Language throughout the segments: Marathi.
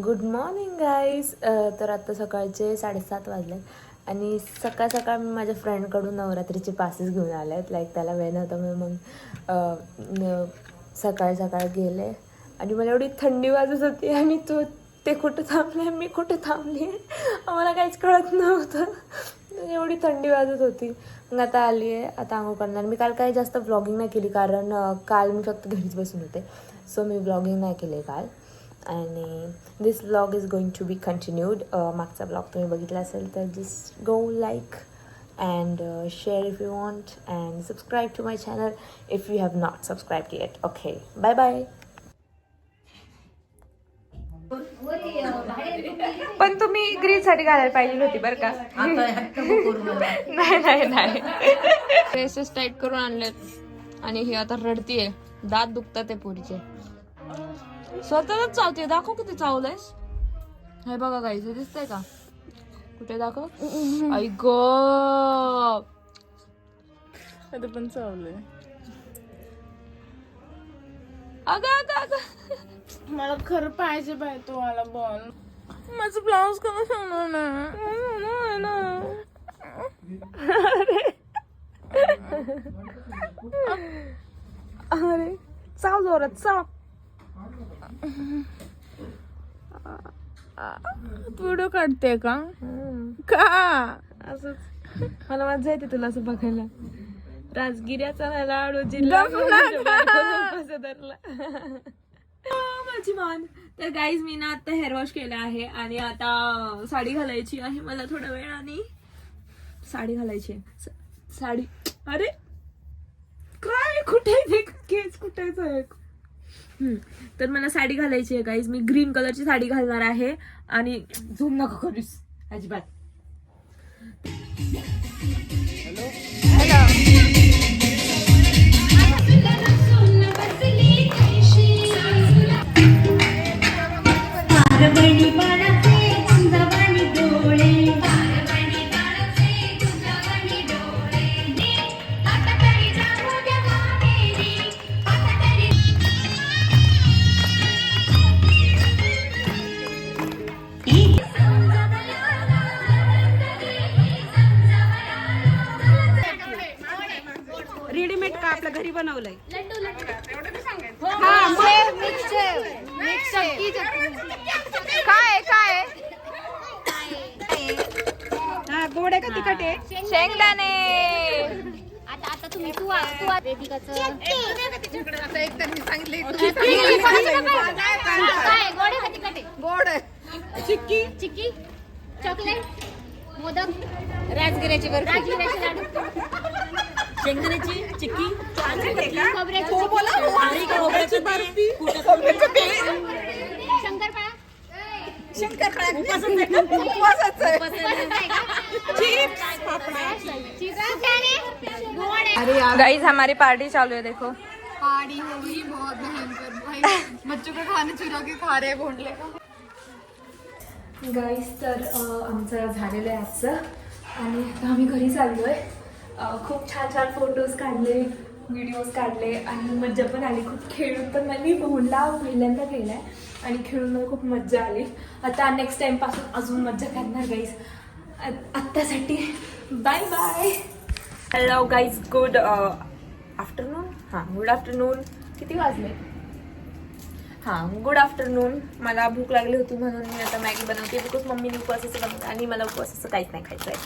Good morning guys. तर आता सकाळचे 7:30 वाजले आणि सकाळ सकाळ मी माझ्या फ्रेंडकडून नवरात्रीचे पासेस घेऊन आले आहेत. लाईक त्याला वेळ नव्हता म्हणून मग सकाळ सकाळ गेले आणि मला एवढी थंडी वाजत होती आणि ते कुठं थांबले मी कुठे थांबली आम्हाला काहीच कळत नव्हतं. एवढी थंडी वाजत होती. मग आता आली आहे, आता आंघोळ करणार. मी काल काही जास्त व्लॉगिंग नाही केली कारण काल मी फक्त घरीच बसून होते, सो मी व्लॉगिंग नाही केले काल. आणि this vlog is going to be continued. मागचा व्लॉग तुम्ही बघितला असेल तर just go like and share if you want and subscribe to my channel if you have not subscribe yet. Okay, bye bye. पण तुम्ही ग्रीन साठी घालायला पाहिजे होती बरं का. नाही ड्रेसेस टाईट करून आणलेत आणि ही आता रडतीये. दात दुखतात ते पोरीचे. स्वतःच चावते. दाखव किती चावलंयस. हे बघा गाईस, दिसतंय का? कुठे दाखव. आई गो, आता पण चावलंय. अगं मला खरं पाहिजे बाय तो वाला बॉल. माझं ब्लाऊज कसा शिवणार ना. अरे चाव जोरात चाव. व्हिडिओ काढते का? असंच मला मजा येते तुला असं बघायला. राजगिऱ्याचा लाडू माझी मान. तर गाईज मी ना आता हेअर वॉश केला आहे आणि आता साडी घालायची आहे मला थोड्या वेळाने. साडी घालायची आहे. साडी. अरे काय कुठे केस कुठेच आहे. तर मला साडी घालायची आहे गाईज. मी ग्रीन कलरची साडी घालणार आहे आणि झूम नको करूस अजिबात. रेडीमेड का आपल्या घरी बनवलंय? काय हा, गोड आहे का तिखट आहे? शेंगदाणे. आता तुम्ही तू वेदिकाचं काय गोड आहे का तिखट आहे? गोड आहे. चिक्की चिक्की, चॉकलेट, मोदक, राजगिऱ्याची बर्फी. राजगिऱ्याचे लाडू, शेंगदाण्याची चिक्की, खोबऱ्याची बर्फी, शंकरपाळा, गाइस हमारी पार्टी चालू है. देखो पार्टी हो गई बहुत भयंकर भाई. बच्चों का खाना चुरा के खा रहे हैं भोंडले का. गाईस तर आमचं झालेलं आहे आजचं आणि आता आम्ही घरी चाललो आहे. खूप छान छान फोटोज काढले, व्हिडिओज काढले आणि मज्जा पण आली. खूप खेळून पण मी भोंडला पहिल्यांदा केला आहे आणि खेळून मला खूप मज्जा आली. आता नेक्स्ट टाईमपासून अजून मज्जा करणार गाईज. आत्तासाठी bye bye. Hello guys, good afternoon. Good afternoon. किती वाजले? Good afternoon. मला भूक लागली होती म्हणून मी आता मॅगी बनवते. बिकॉज मम्मीने उपवासाचं बनवते आणि मला उपवासाचं काहीच नाही खायचं आहे.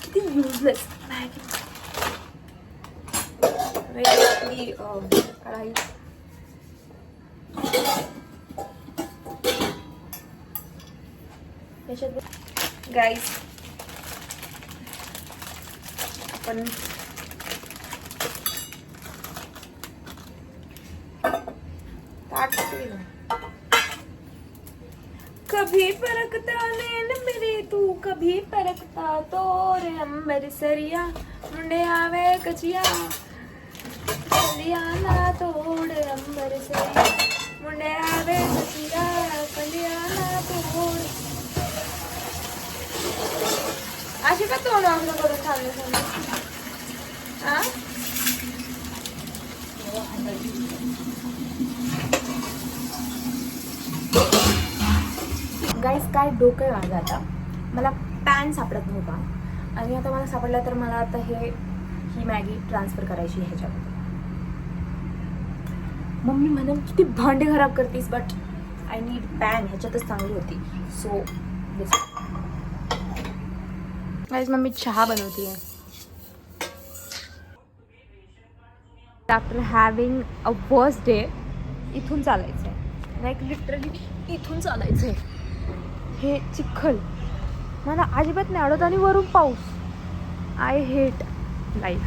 किती युजलेस मॅगी. कढाई. गाईस आपण कभी परकता नैन मेरे तू कभी परकता तो रे अंबर सरिया मुंडे आवे कचिया कलियाना तोड़ अंबर सरिया मुंडे आवे कचिया कलियाना तोड़. अशी का तोंड वागणं करून चाललं? गाईस काय डोकं आहे माझं आता. मला पॅन सापडत नव्हता आणि आता मला सापडला, तर मला आता ही मॅगी ट्रान्सफर करायची ह्याच्यामध्ये. मम्मी म्हणेल किती भांडे खराब करतीस, बट आय नीड पॅन. ह्याच्यातच चांगली होती. सो गाईस मम्मी चहा बनवती आहे. After having a worst day इथून चालायचं आहे, लाईक लिटरली इथून चालायचं आहे. हे चिखल मला अजिबात नाही आवडत आणि वरून पाऊस. I hate life.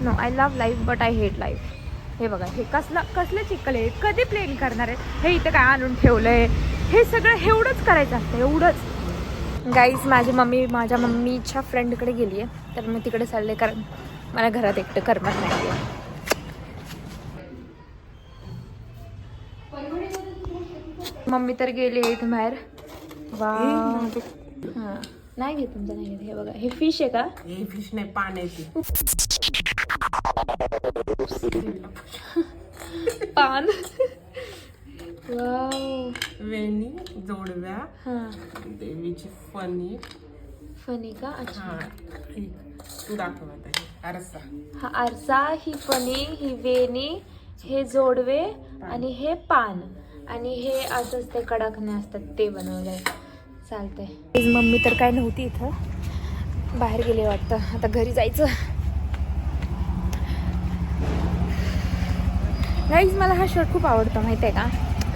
No, I love life but I hate life. हे बघा, हे कसलं चिखल आहे. कधी प्लेन करणार आहे. हे इथं काय आणून ठेवलंय. हे सगळं एवढंच करायचं असतं, एवढंच. गाईज माझी मम्मी माझ्या मम्मीच्या फ्रेंडकडे गेली आहे, तर मी तिकडे चालले, कारण मला घरात एकटं करमत नाही आहे. मम्मी तर गेली आहे इथं बाहेर. वा, हां नाही घेत तुमचं, नाही घेत. हे बघा, हे फिश आहे का? हे फिश नाही, पाण्याची पान. वाव. वेणी, जोडव्या, हां, देवीची फणी. फणी का? अच्छा. हा, तू दाखव आता हे आरसा. हा आरसा, ही फणी, ही वेणी, हे जोडवे आणि हे पान आणि हे असंच ते कडकणे असतात ते बनवलंय. चालतंय. मम्मी तर काय नव्हती इथं, बाहेर गेले वाटतं. आता घरी जायचं. गाईज मला हा शर्ट खूप आवडतो, माहिती आहे का?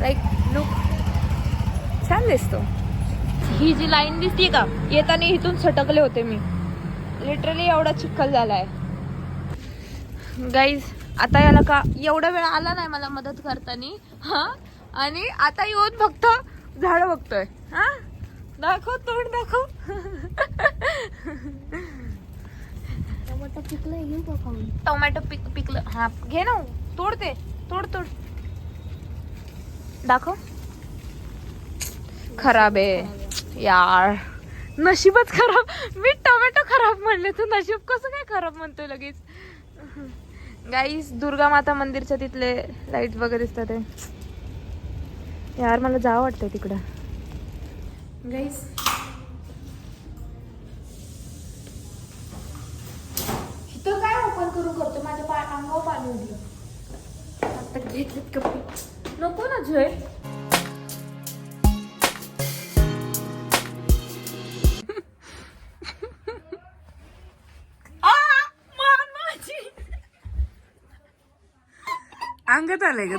लाईक लुक छान दिसतो. ही जी लाईन दिसते का, येताना इथून सटकले होते मी. लिटरली एवढा चिखल झालाय. गाईज आता याला का एवढा वेळ आला नाही मला मदत करताना, हा, आणि आता येऊन फक्त झाड बघतोय. हा, दाखव तोंड दाखव. टमाटर पिकलं घेऊ का खाऊन? टोमॅटो पिकलं. हा घे ना, तोड ते, तोड तोड. दाखव. खराब आहे यार, नशीबच खराब. मी टोमॅटो खराब म्हणले, तू नशीब कसं काय खराब म्हणतोय लगेच. गाईस दुर्गा माता मंदिरच्या तिथले लाईट वगैरे दिसतात ते. यार मला जावं वाटतंय तिकडं. गाईस इथं काय ओपन करून करतो, माझ्या अंगावर पाणी उडलं. आता घेतलेत कपडे. नको ना जय. अंगात आलंय ग.